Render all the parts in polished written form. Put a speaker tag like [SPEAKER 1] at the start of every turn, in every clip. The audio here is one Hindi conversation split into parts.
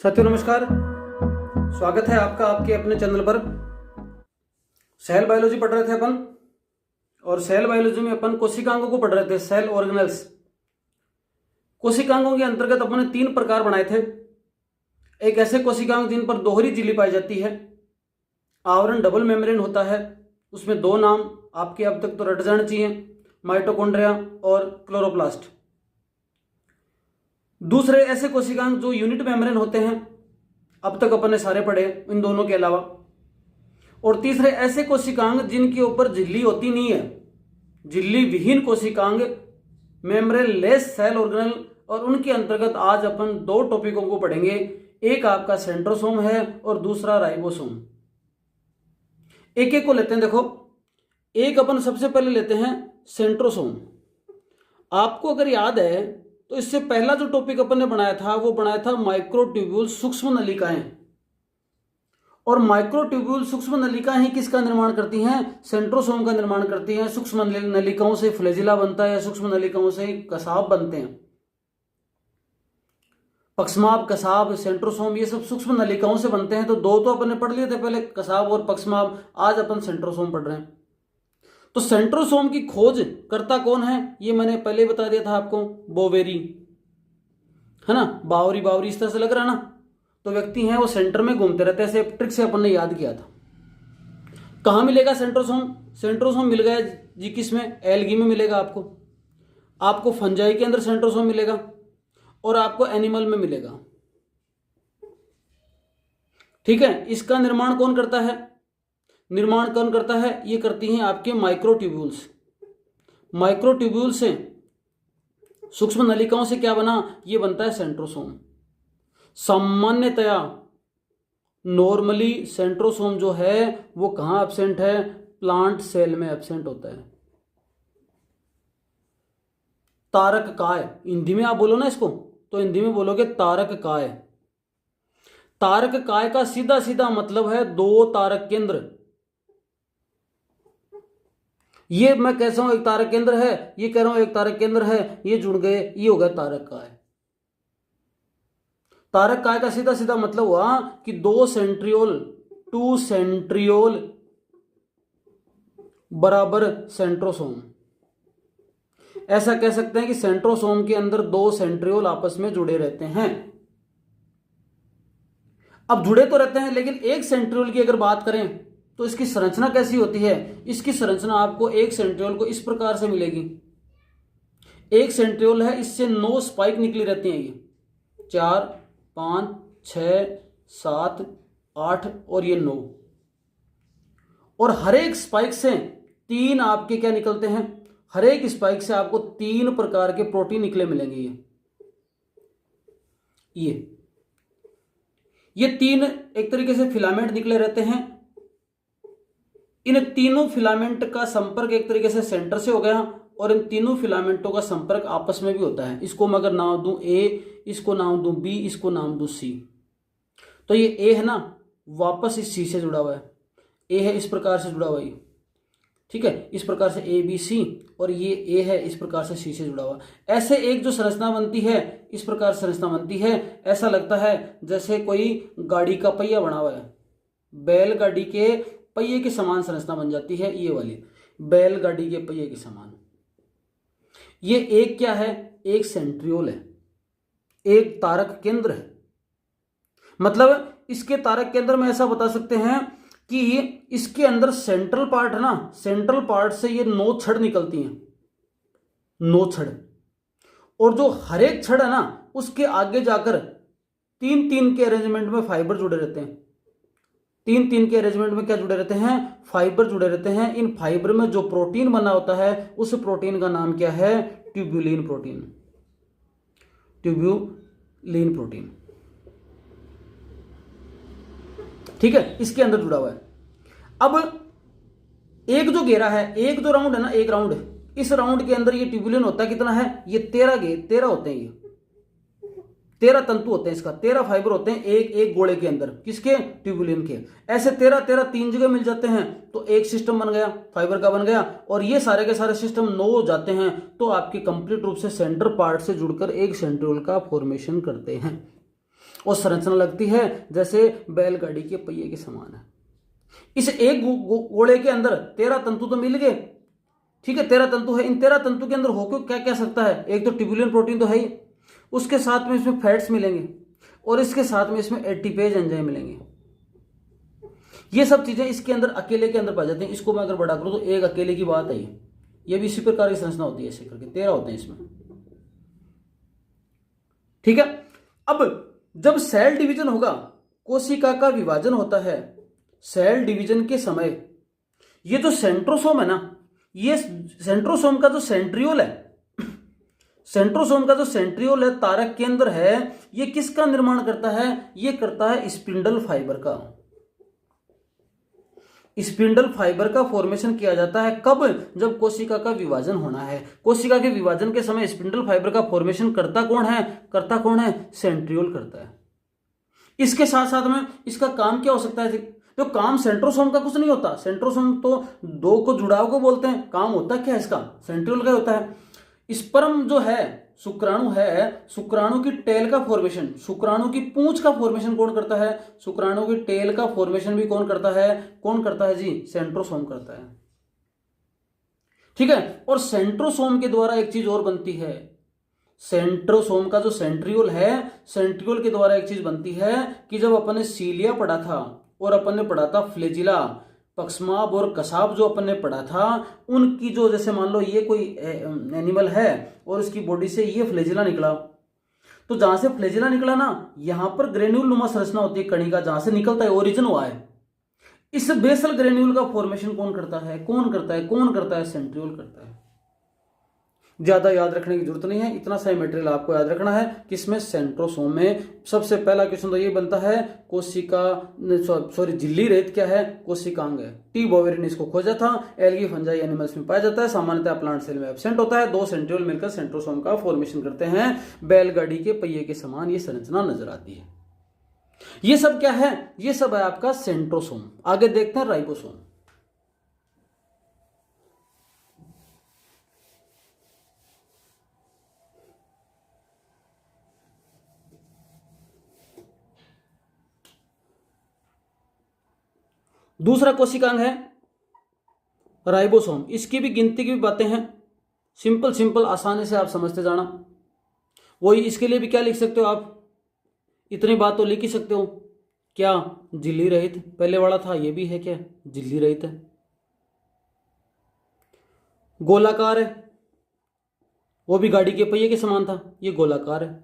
[SPEAKER 1] साथियों नमस्कार। स्वागत है आपका आपके अपने चैनल पर। सेल बायोलॉजी पढ़ रहे थे अपन, और सेल बायोलॉजी में अपन कोशिकांगों को पढ़ रहे थे, सेल ऑर्गेनेल्स। कोशिकांगों के अंतर्गत अपन ने 3 प्रकार बनाए थे। एक ऐसे कोशिकांग जिन पर दोहरी झिल्ली पाई जाती है, आवरण डबल मेम्ब्रेन होता है, उसमें 2 नाम आपके अब तक तो रट जाने चाहिए, माइटोकॉन्ड्रिया और क्लोरोप्लास्ट। दूसरे ऐसे कोशिकांग जो यूनिट मेम्ब्रेन होते हैं, अब तक अपन ने सारे पढ़े इन दोनों के अलावा। और तीसरे ऐसे कोशिकांग जिनके ऊपर झिल्ली होती नहीं है, झिल्ली विहीन कोशिकांग, मेम्ब्रेन लेस सेल ऑर्गेनेल। और उनके अंतर्गत आज अपन 2 टॉपिकों को पढ़ेंगे। एक आपका सेंट्रोसोम है और दूसरा राइबोसोम। एक एक को लेते हैं। देखो, एक अपन सबसे पहले लेते हैं सेंट्रोसोम। आपको अगर याद है तो इससे पहला जो टॉपिक अपन ने बनाया था वो बनाया था माइक्रोट्यूब्यूल, सूक्ष्म नलिकाएं। और माइक्रोट्यूब्यूल सूक्ष्म नलिकाएं ही किसका निर्माण करती हैं? सेंट्रोसोम का निर्माण करती हैं। सूक्ष्म नलिकाओं से फ्लैजिला बनता है, सूक्ष्म नलिकाओं से कसाब बनते हैं। पक्षमाप, कसाब, सेंट्रोसोम, ये सब सूक्ष्म नलिकाओं से बनते हैं। तो 2 तो अपन ने पढ़ लिए थे पहले, कसाब और पक्षमाप। आज अपन सेंट्रोसोम पढ़ रहे हैं। तो सेंट्रोसोम की खोज करता कौन है ये मैंने पहले बता दिया था आपको, बोवेरी, है ना। बावरी बावरी इस तरह से लग रहा है ना। तो व्यक्ति हैं वो सेंटर में घूमते रहते हैं, ऐसे ट्रिक से अपन ने याद किया था। कहाँ मिलेगा सेंट्रोसोम? सेंट्रोसोम मिल गया जी किसमें? एल्गी में मिलेगा आपको फंजाई के अंदर सेंट्रोसोम मिलेगा, और आपको एनिमल में मिलेगा। ठीक है। इसका निर्माण कौन करता है? ये करती हैं आपके माइक्रोट्यूब्यूल्स। माइक्रोट्यूब्यूल से, सूक्ष्म नलिकाओं से क्या बना? ये बनता है सेंट्रोसोम। सामान्यतया नॉर्मली सेंट्रोसोम जो है वो कहां एब्सेंट है? प्लांट सेल में एब्सेंट होता है। तारक काय, हिंदी में आप बोलो ना इसको, तो हिंदी में बोलोगे तारक काय। तारक काय का सीधा सीधा मतलब है 2 तारक केंद्र। ये मैं कह रहा हूं एक तारक केंद्र है, ये कह रहा हूं एक तारक केंद्र है, ये जुड़ गए, ये हो गया तारक काय। तारक काय का सीधा सीधा मतलब हुआ कि 2 सेंट्रियोल बराबर सेंट्रोसोम। ऐसा कह सकते हैं कि सेंट्रोसोम के अंदर 2 सेंट्रियोल आपस में जुड़े रहते हैं। अब जुड़े तो रहते हैं, लेकिन एक सेंट्रियोल की अगर बात करें तो इसकी संरचना कैसी होती है? इसकी संरचना आपको एक सेंट्रियोल को इस प्रकार से मिलेगी। एक सेंट्रियोल है, इससे 9 स्पाइक निकली रहती हैं। ये 4, 5, 6, 7, 8 और ये 9। और हर एक स्पाइक से 3 आपके क्या निकलते हैं? हर एक स्पाइक से आपको 3 प्रकार के प्रोटीन निकले मिलेंगे। ये 3 एक तरीके से फिलामेंट निकले रहते हैं। इन तीनों फिलामेंट का संपर्क एक तरीके से सेंटर से हो गया, और इन तीनों फिलामेंटों का संपर्क आपस में भी होता है। इसको मैं अगर नाम दूं ए, इसको नाम दूं बी, इसको नाम दूं सी, तो ये ए है ना, वापस इस सी से जुड़ा हुआ है। ए है इस प्रकार से जुड़ा हुआ है, ठीक है, इस प्रकार से ए बी सी, और ये ए है इस प्रकार से सी से जुड़ा हुआ। ऐसे एक जो संरचना बनती है, इस प्रकार संरचना बनती है। ऐसा लगता है जैसे कोई गाड़ी का पहिया बना हुआ है। बैलगाड़ी के पहिए के समान संरचना बन जाती है ये वाली, बैलगाड़ी के पहिए के समान। ये एक क्या है? एक सेंट्रियोल है, एक तारक केंद्र है। मतलब इसके तारक केंद्र में ऐसा बता सकते हैं कि इसके अंदर सेंट्रल पार्ट है ना, सेंट्रल पार्ट से ये 9 छड़ निकलती हैं, 9 छड़। और जो हर एक छड़ है ना, उसके आगे जाकर 3-3 के अरेंजमेंट में फाइबर जुड़े रहते हैं। 3-3 के अरेंजमेंट में क्या जुड़े रहते हैं? फाइबर जुड़े रहते हैं। इन फाइबर में जो प्रोटीन बना होता है, उस प्रोटीन का नाम क्या है? Tubulin protein. ट्यूब्यूलिन प्रोटीन, ठीक है, इसके अंदर जुड़ा हुआ है। अब एक जो घेरा है, एक जो राउंड है ना, एक राउंड है, इस राउंड के अंदर ये ट्यूब्यूलिन होता है। कितना है? ये 13 होते हैं। ये 13 तंतु होते हैं, इसका 13 फाइबर होते हैं एक गोले के अंदर। किसके? ट्यूब्यूलिन के। ऐसे 13 3 जगह मिल जाते हैं, तो एक सिस्टम बन गया, फाइबर का बन गया। और ये सारे के सारे सिस्टम 9 हो जाते हैं, तो आपके कंप्लीट रूप से सेंटर पार्ट से जुड़कर एक सेंट्रियोल का फॉर्मेशन करते हैं। और संरचना लगती है जैसे बैलगाड़ी के पहिए के समान है। इस एक गोले के अंदर 13 तंतु तो मिल गए, ठीक है, 13 तंतु है। इन 13 तंतु के अंदर होकर क्या क्या सकता है, एक तो ट्यूबुलिन प्रोटीन तो है ही, उसके साथ में इसमें फैट्स मिलेंगे और इसके साथ में इसमें एटीपेज एंजाइम मिलेंगे। ये सब चीजें इसके अंदर अकेले के अंदर पाई जाती हैं। इसको मैं अगर बड़ा करूं तो एक अकेले की बात है ये भी इसी प्रकार की संरचना होती है, ऐसे करके 13 होते हैं इसमें, ठीक है। अब जब सेल डिवीजन होगा, कोशिका का विभाजन होता है, सेल डिवीजन के समय ये जो सेंट्रोसोम है ना, ये सेंट्रोसोम का जो सेंट्रियोल है, सेंट्रोसोम का जो सेंट्रियोल है, तारक केंद्र है, ये किसका निर्माण करता है, ये करता है स्पिंडल फाइबर का। स्पिंडल फाइबर का फॉर्मेशन किया जाता है कब, जब कोशिका का विभाजन होना है। कोशिका के विभाजन के समय स्पिंडल फाइबर का फॉर्मेशन करता कौन है, सेंट्रियोल करता है। इसके साथ साथ में इसका काम क्या हो सकता है, तो काम सेंट्रोसोम का कुछ नहीं होता, सेंट्रोसोम तो दो को जुड़ाव को बोलते हैं, काम होता क्या है इसका, सेंट्रियोल का होता है। स्पर्म जो है, शुक्राणु है, शुक्राणु की टेल का फॉर्मेशन, शुक्राणु की पूंछ का फॉर्मेशन कौन करता है, शुक्राणु की टेल का फॉर्मेशन भी कौन करता है जी, सेंट्रोसोम करता है, ठीक है। और सेंट्रोसोम के द्वारा एक चीज और बनती है, सेंट्रोसोम का जो सेंट्रियोल है, सेंट्रियोल के द्वारा एक चीज बनती है कि जब अपन ने सीलिया पढ़ा था और अपन ने पढ़ा था फ्लेजिला, पक्ष्माब और कसाब जो अपन ने पढ़ा था, उनकी जो, जैसे मान लो ये कोई एनिमल है और उसकी बॉडी से ये फ्लेजिला निकला, तो जहां से फ्लेजिला निकला ना, यहां पर ग्रेन्यूल नुमा संरचना होती है कणी का, जहां से निकलता है, ओरिजिन हुआ है। इस बेसल ग्रेन्यूल का फॉर्मेशन कौन करता है, सेंट्रियोल करता है। ज्यादा याद रखने की जरूरत नहीं है, इतना सा मटेरियल आपको याद रखना है। किसमें, सेंट्रोसोम में। सबसे पहला क्वेश्चन तो ये बनता है, झिल्ली रहित क्या है, कोशिकांग है। टी बोवेरिन इसको खोजा था, एल्गी फंजाई एनिमल्स में पाया जाता है, सामान्यतः प्लांट सेल में एब्सेंट होता है। 2 सेंट्रियोल मिलकर सेंट्रोसोम का फॉर्मेशन करते हैं, बैलगाड़ी के पहिए के समान ये संरचना नजर आती है। ये सब क्या है, ये सब है आपका सेंट्रोसोम। आगे देखते हैं राइबोसोम। दूसरा कोशिकांग है राइबोसोम। इसकी भी गिनती की भी बातें हैं, सिंपल आसानी से आप समझते जाना। वही इसके लिए भी क्या लिख सकते हो आप, इतनी बात तो लिख ही सकते हो, क्या, झिल्ली रहित, पहले वाला था ये भी है क्या, झिल्ली रहित है। गोलाकार है, वो भी गाड़ी के पहिए के समान था, ये गोलाकार है।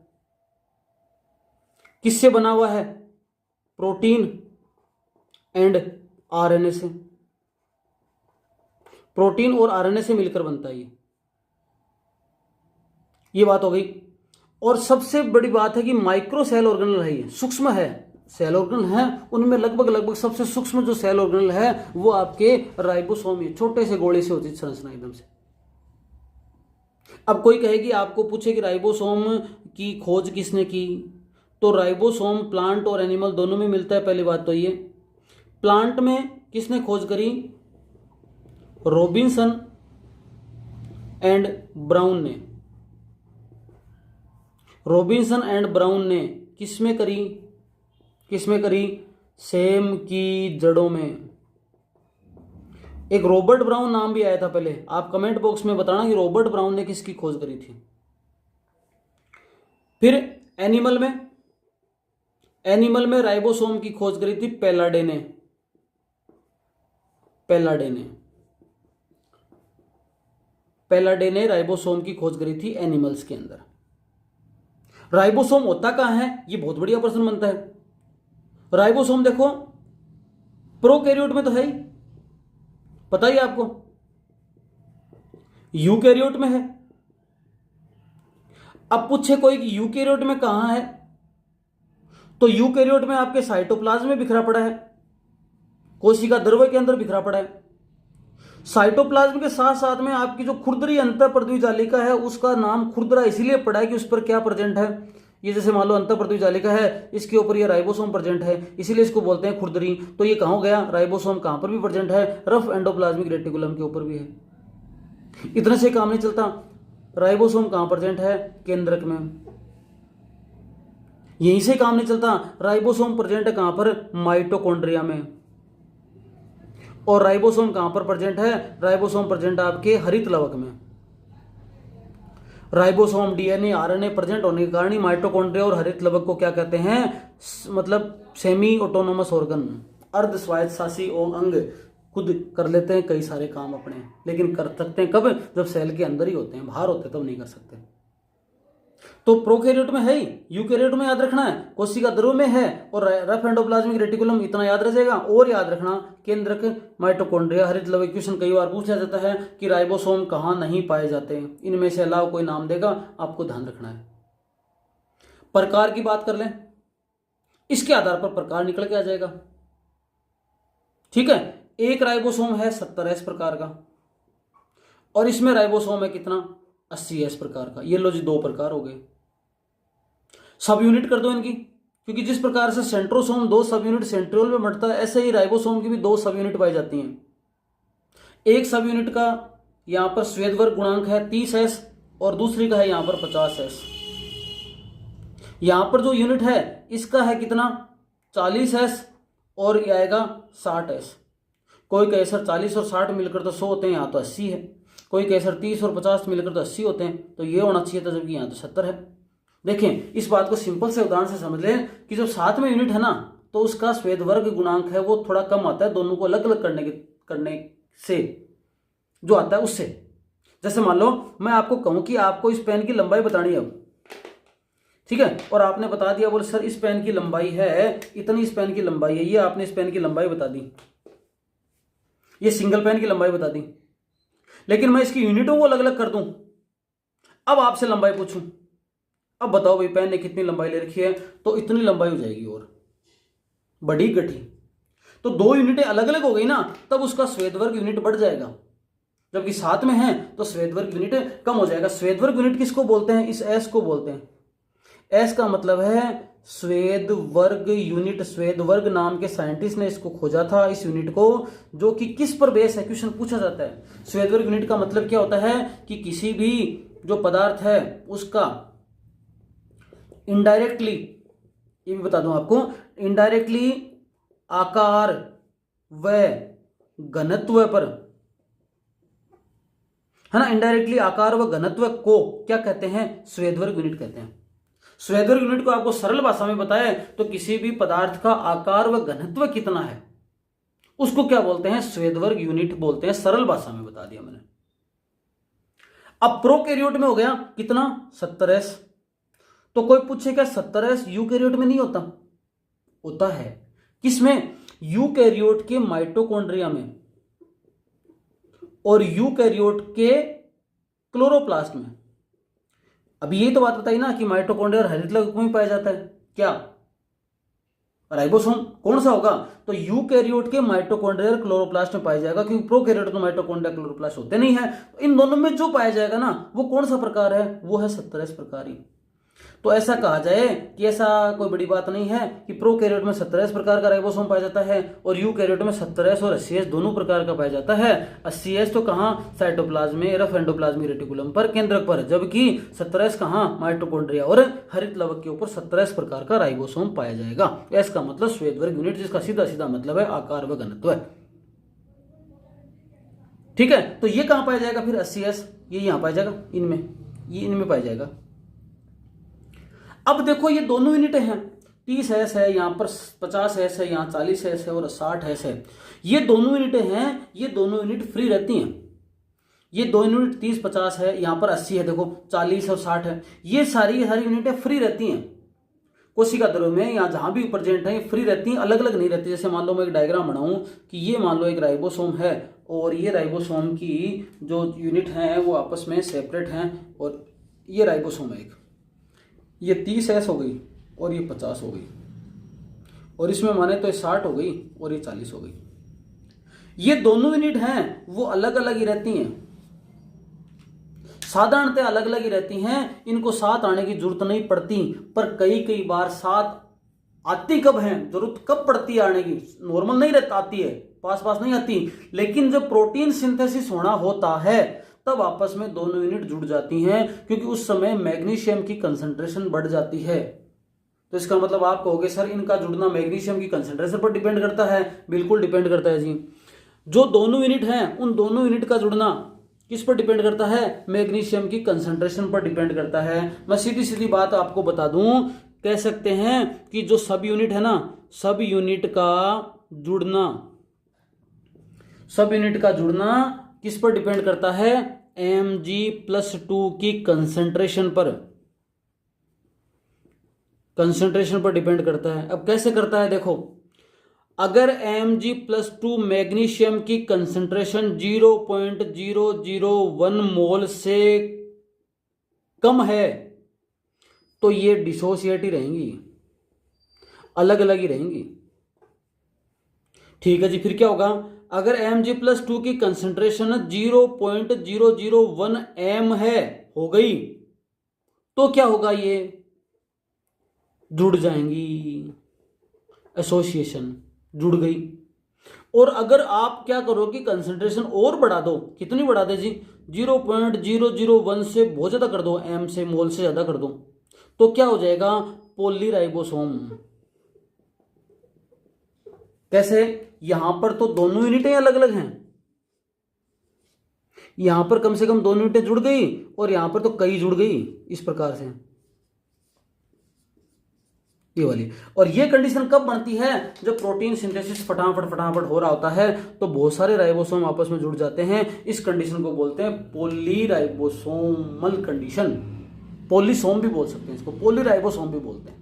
[SPEAKER 1] किससे बना हुआ है, प्रोटीन एंड आरएनए से, प्रोटीन और आरएनए से मिलकर बनता है ये बात हो गई। और सबसे बड़ी बात है कि माइक्रो सेल ऑर्गेनल है, ये सूक्ष्म है, सेल ऑर्गेनल है, उनमें लगभग सबसे सूक्ष्म जो सेल ऑर्गेनल है वो आपके राइबोसोम, ये छोटे से गोले से होती है संरचना एकदम से। अब कोई कहे कि आपको पूछे कि राइबोसोम की खोज किसने की, तो राइबोसोम प्लांट और एनिमल दोनों में मिलता है। पहली बात तो ये, प्लांट में किसने खोज करी, रॉबिन्सन एंड ब्राउन ने, रॉबिन्सन एंड ब्राउन ने किसमें करी, सेम की जड़ों में। एक रॉबर्ट ब्राउन नाम भी आया था पहले, आप कमेंट बॉक्स में बताना कि रॉबर्ट ब्राउन ने किसकी खोज करी थी। फिर एनिमल में राइबोसोम की खोज करी थी पेलाडे ने, पेलाडे ने राइबोसोम की खोज करी थी एनिमल्स के अंदर। राइबोसोम होता कहां है, ये बहुत बढ़िया प्रश्न बनता है। राइबोसोम देखो प्रोकैरियोट में तो है ही, पता ही आपको, यूकैरियोट में है। अब पूछे कोई कि यूकैरियोट में कहां है, तो यूकैरियोट में आपके साइटोप्लाज्म में बिखरा पड़ा है, कोशिका द्रव्य के अंदर बिखरा पड़ा है। साइटोप्लाज्म के साथ साथ में आपकी जो खुरदरी अंतःपृथ्वी जालिका है, उसका नाम खुरदरा इसलिए पड़ा है कि उस पर क्या प्रेजेंट है, ये जैसे मान लो अंतःपृथ्वी जालिका है, इसके ऊपर ये राइबोसोम प्रेजेंट है, इसीलिए इसको बोलते हैं खुरदरी। तो ये कहां हो गया, राइबोसोम कहां पर भी प्रेजेंट है, रफ एंडोप्लाज्मिक रेटिकुलम के ऊपर भी है। इतने से काम नहीं चलता, राइबोसोम कहां प्रेजेंट है, केंद्रक में। यहीं से काम नहीं चलता। राइबोसोम प्रेजेंट है कहां पर? माइटोकॉन्ड्रिया में। और राइबोसोम कहां पर प्रेजेंट है? राइबोसोम प्रेजेंट आपके हरित लवक में। राइबोसोम डीएनए आरएनए प्रेजेंट होने के कारण ही माइटोकॉन्ड्रिया और हरित लवक को क्या कहते हैं? मतलब सेमी ऑटोनोमस ऑर्गन, अर्ध स्वायत्त शासी अंग खुद कर लेते हैं कई सारे काम अपने। लेकिन कर सकते हैं कब? जब सेल के अंदर ही होते हैं, बाहर होते तब नहीं कर सकते। तो प्रोकैरियोट में है ही, यूकैरियोट में याद रखना है, कोशिका ध्रुव में है और रफ एंडोप्लाज्मिक रेटिकुलम, इतना याद रह जाएगा। और याद रखना केंद्रक माइटोकॉन्ड्रिया हरित लवक। क्वेश्चन कई बार पूछा जाता है कि राइबोसोम कहां नहीं पाए जाते, इनमें से अलावा कोई नाम देगा, आपको ध्यान रखना है। प्रकार की बात कर लें, इसके आधार पर प्रकार निकल के आ जाएगा। ठीक है, एक राइबोसोम है 70S प्रकार का और इसमें राइबोसोम है कितना? 80S प्रकार का। ये लो जी, दो प्रकार हो गए। सब यूनिट कर दो इनकी, क्योंकि जिस प्रकार से सेंट्रोसोम 2 सब यूनिट सेंट्रियोल में बढ़ता है, ऐसे ही राइबोसोम की भी 2 सब यूनिट पाई जाती हैं। एक सब यूनिट का यहां पर श्वेतवर्ग गुणांक है 30S और दूसरी का है यहां पर 50S। यहां पर जो यूनिट है इसका है कितना? 40S और ये आएगा 60S। कोई कहे सर 40 और 60 मिलकर तो 100 होते हैं, यहाँ तो 80 है। कोई कहे सर 30 और 50 मिलकर तो 80 होते हैं, तो ये होना चाहिए था, जबकि यहाँ तो 70 है। देखें, इस बात को सिंपल से उदाहरण से समझ लें कि जब 7 में यूनिट है ना, तो उसका श्वेतवर्ग गुणांक है वो थोड़ा कम आता है, दोनों को अलग अलग करने से जो आता है उससे। जैसे मान लो मैं आपको कहूं कि आपको इस पेन की लंबाई बतानी है अब, ठीक है, और आपने बता दिया, बोले सर इस पेन की लंबाई है इतनी, इस पेन की लंबाई है ये, आपने इस पेन की लंबाई बता दी, ये सिंगल पेन की लंबाई बता दी, लेकिन मैं इसकी यूनिटों को अलग अलग कर दूं। अब आपसे लंबाई पूछूं, अब बताओ भाई पेन ने कितनी लंबाई ले रखी है, तो इतनी लंबाई हो जाएगी और बड़ी गठी। तो 2 यूनिटें अलग अलग हो गई ना, तब उसका श्वेतवर्ग यूनिट बढ़ जाएगा। जबकि 7 में है तो श्वेतवर्ग यूनिट कम हो जाएगा। श्वेतवर्ग यूनिट किसको बोलते हैं? इस एस को बोलते हैं। एस का मतलब है श्वेतवर्ग यूनिट। श्वेतवर्ग नाम के साइंटिस्ट ने इसको खोजा था, इस यूनिट को, जो कि किस पर बेस है, क्वेश्चन पूछा जाता है। श्वेतवर्ग यूनिट का मतलब क्या होता है कि किसी भी जो पदार्थ है उसका इनडायरेक्टली, ये भी बता दूं आपको, इनडायरेक्टली आकार व घनत्व पर, है ना, इनडायरेक्टली आकार व घनत्व को क्या कहते हैं? श्वेतवर्ग यूनिट कहते हैं। श्वेतवर्ग यूनिट को आपको सरल भाषा में बताए तो किसी भी पदार्थ का आकार व घनत्व कितना है उसको क्या बोलते हैं? श्वेतवर्ग यूनिट बोलते हैं। सरल भाषा में बता दिया मैंने। अब प्रोकैरियोट में हो गया कितना? 70S। तो कोई पूछे क्या 70S यूकैरियोट में नहीं होता? होता है। किसमें? यूकैरियोट के माइटोकॉन्ड्रिया में और यूकैरियोट के क्लोरोप्लास्ट में। अभी यही तो बात बताई ना कि माइटोकॉन्ड्रिया और हरित लवक में पाया जाता है। क्या राइबोसोम कौन सा होगा? तो यूकैरियोट के माइटोकॉन्ड्रिया और क्लोरोप्लास्ट में पाया जाएगा, क्योंकि प्रोकैरियोट तो माइटोकॉन्ड्रिया क्लोरोप्लास्ट होते नहीं है। इन दोनों में जो पाया जाएगा ना, वो कौन सा प्रकार है? वो है 70S प्रकार ही। तो ऐसा कहा जाए कि ऐसा कोई बड़ी बात नहीं है कि प्रोकैरियोट में 70S प्रकार का राइबोसोम पाया जाता है और यूकैरियोट में 70S और 80S दोनों प्रकार का पाया जाता है। 80S तो कहाँ? साइटोप्लाज्म में, रफ एंडोप्लाज्मिक रेटिकुलम पर, केंद्रक पर, जबकि 70S कहाँ? माइटोकॉन्ड्रिया और हरित लवक के ऊपर 70S प्रकार का राइबोसोम पाया जाएगा। एस का मतलब श्वेतवर्ग यूनिट, जिसका सीधा सीधा मतलब है आकार व घनत्व। ठीक है, तो ये कहां पाया जाएगा फिर? 80S ये यहां पाया जाएगा, इनमें, ये इनमें पाया जाएगा। अब देखो ये दोनों यूनिटें हैं, 30S है यहां पर, 50S है यहाँ, 40S है और 60S है। ये दोनों यूनिटें हैं, ये दोनों यूनिट फ्री रहती हैं। ये दो यूनिट 30-50 है, यहाँ पर 80 है, देखो 40 और 60 है। ये सारी यूनिटें फ्री रहती हैं कोशिका ध्रुव में, यहाँ जहां भी प्रेजेंट है फ्री रहती हैं, अलग अलग नहीं रहती। जैसे मान लो मैं एक डायग्राम बनाऊं कि ये मान लो एक राइबोसोम है और ये राइबोसोम की जो यूनिट हैं वो आपस में सेपरेट हैं, और ये राइबोसोम है एक, ये 30S हो गई और ये 50 हो गई, और इसमें माने तो 60 हो गई और ये 40 हो गई। ये दोनों यूनिट हैं वो अलग अलग ही रहती हैं, साधारणतः अलग अलग ही रहती हैं, इनको साथ आने की जरूरत नहीं पड़ती। पर कई बार साथ आती कब है, जरूरत कब पड़ती है आने की? नॉर्मल नहीं रहती, आती है, पास पास नहीं आती, लेकिन जब प्रोटीन सिंथेसिस होना होता है तब आपस में दोनों यूनिट जुड़ जाती हैं, क्योंकि उस समय मैग्नीशियम की कंसंट्रेशन बढ़ जाती है। तो इसका मतलब आप कहोगे सर इनका जुड़ना मैग्नीशियम की कंसंट्रेशन पर डिपेंड करता है। बिल्कुल डिपेंड करता है जी। जो दोनों यूनिट हैं उन दोनों यूनिट का जुड़ना किस पर डिपेंड करता है? मैग्नीशियम की कंसंट्रेशन पर डिपेंड करता है। मैं सीधी सीधी बात आपको बता दूं, कह सकते हैं कि जो सब यूनिट है ना, सब यूनिट का जुड़ना किस पर डिपेंड करता है? Mg+2 की कंसंट्रेशन पर डिपेंड करता है। अब कैसे करता है देखो, अगर Mg+2 मैग्नीशियम की कंसंट्रेशन 0.001 मोल से कम है तो ये डिसोसिएट ही रहेंगी, अलग अलग ही रहेंगी। ठीक है जी। फिर क्या होगा? अगर Mg+2 की कंसंट्रेशन 0.001 m है, हो गई, तो क्या होगा? ये जुड़ जाएंगी, एसोसिएशन जुड़ गई। और अगर आप क्या करो कि कंसंट्रेशन और बढ़ा दो, कितनी बढ़ा दे जी? 0.001 से बहुत ज्यादा कर दो, m से, मोल से ज्यादा कर दो, तो क्या हो जाएगा? पॉलीराइबोसोम। कैसे? यहां पर तो दोनों यूनिटें अलग अलग हैं, यहां पर कम से कम दोनों यूनिटें जुड़ गई और यहां पर तो कई जुड़ गई, इस प्रकार से ये वाली। और ये कंडीशन कब बनती है? जब प्रोटीन सिंथेसिस फटाफट हो रहा होता है तो बहुत सारे राइबोसोम आपस में जुड़ जाते हैं। इस कंडीशन को बोलते हैं पॉलीराइबोसोमल कंडीशन। पॉलीसोम भी बोल सकते हैं इसको, पॉलीराइबोसोम भी बोलते हैं।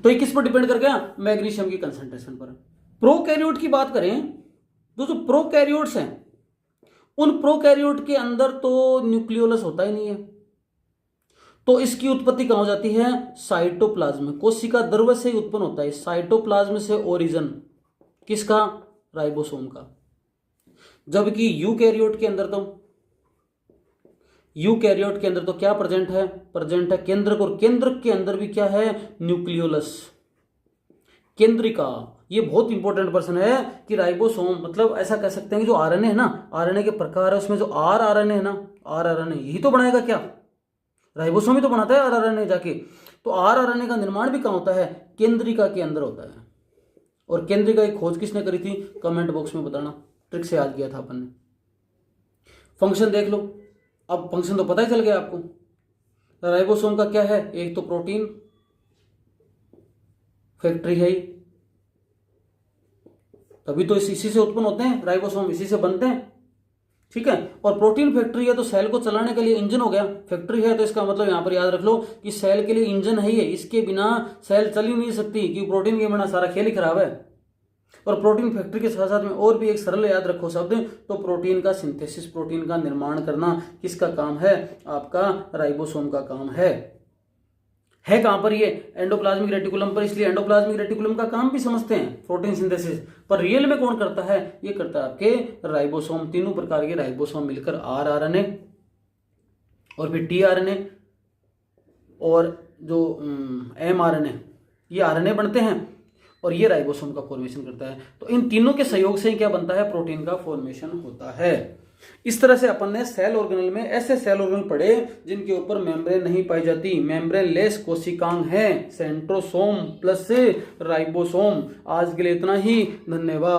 [SPEAKER 1] तो ये किस पर डिपेंड कर गया? मैग्नीशियम की कंसंट्रेशन पर। प्रोकैरियोट की बात करें तो जो प्रोकैरियोट्स हैं उन प्रोकैरियोट के अंदर तो न्यूक्लियोलस होता ही नहीं है, तो इसकी उत्पत्ति कहां हो जाती है? साइटोप्लाज्म। कोशिका द्रव्य से ही उत्पन्न होता है, साइटोप्लाज्म से ओरिजिन किसका? राइबोसोम का। जबकि यूकैरियोट के अंदर तो क्या प्रेजेंट है? केंद्रक, और केंद्रक के अंदर भी क्या है? न्यूक्लियोलस, केंद्रिका। ये बहुत इंपॉर्टेंट पर्सन है कि राइबोसोम मतलब ऐसा कह सकते हैं कि जो आरएनए है ना, आरएनए के प्रकार है, उसमें जो आरएनए है ना, आरएनए यही तो बनाएगा क्या? राइबोसोम ही तो बनाता है आरएनए जाके। तो आरएनए का निर्माण भी कहाँ होता है? केंद्रिका के अंदर होता है। और केंद्रिका की खोज किसने करी थी? कमेंट बॉक्स में बताना, ट्रिक से याद किया था अपन ने। फंक्शन देख लो, अब फंक्शन तो पता ही चल गया आपको। राइबोसोम का क्या है? एक तो प्रोटीन फैक्ट्री है, तभी तो इसी से उत्पन्न होते हैं राइबोसोम, इसी से बनते हैं। ठीक है। और प्रोटीन फैक्ट्री है तो सेल को चलाने के लिए इंजन हो गया। फैक्ट्री है तो इसका मतलब यहां पर याद रख लो कि सेल के लिए इंजन है ही है, इसके बिना सेल चल ही नहीं सकती, क्योंकि प्रोटीन के बिना सारा खेल ही खराब है। और प्रोटीन फैक्ट्री के साथ साथ में और भी एक सरल याद रखो शब्द, तो प्रोटीन का सिंथेसिस, प्रोटीन का निर्माण करना किसका काम है? आपका राइबोसोम का काम है कहां पर? ये एंडोप्लाज्मिक रेटिकुलम पर। इसलिए एंडोप्लाज्मिक रेटिकुलम का काम भी समझते हैं प्रोटीन सिंथेसिस, पर रियल में कौन करता है? ये करता है आपके राइबोसोम। तीनों प्रकार के राइबोसोम मिलकर आरएनए और फिर टीआरएनए और जो एमआरएनए, ये आरएनए बनते हैं और ये राइबोसोम का फॉर्मेशन करता है। तो इन तीनों के सहयोग से क्या बनता है? प्रोटीन का फॉर्मेशन होता है। इस तरह से अपन ने सेल ऑर्गेनल में ऐसे सेल ऑर्गेनल पढ़े जिनके ऊपर मेम्ब्रेन नहीं पाई जाती, मेम्ब्रेन लेस कोशिकांग है, सेंट्रोसोम प्लस राइबोसोम। आज के लिए इतना ही, धन्यवाद।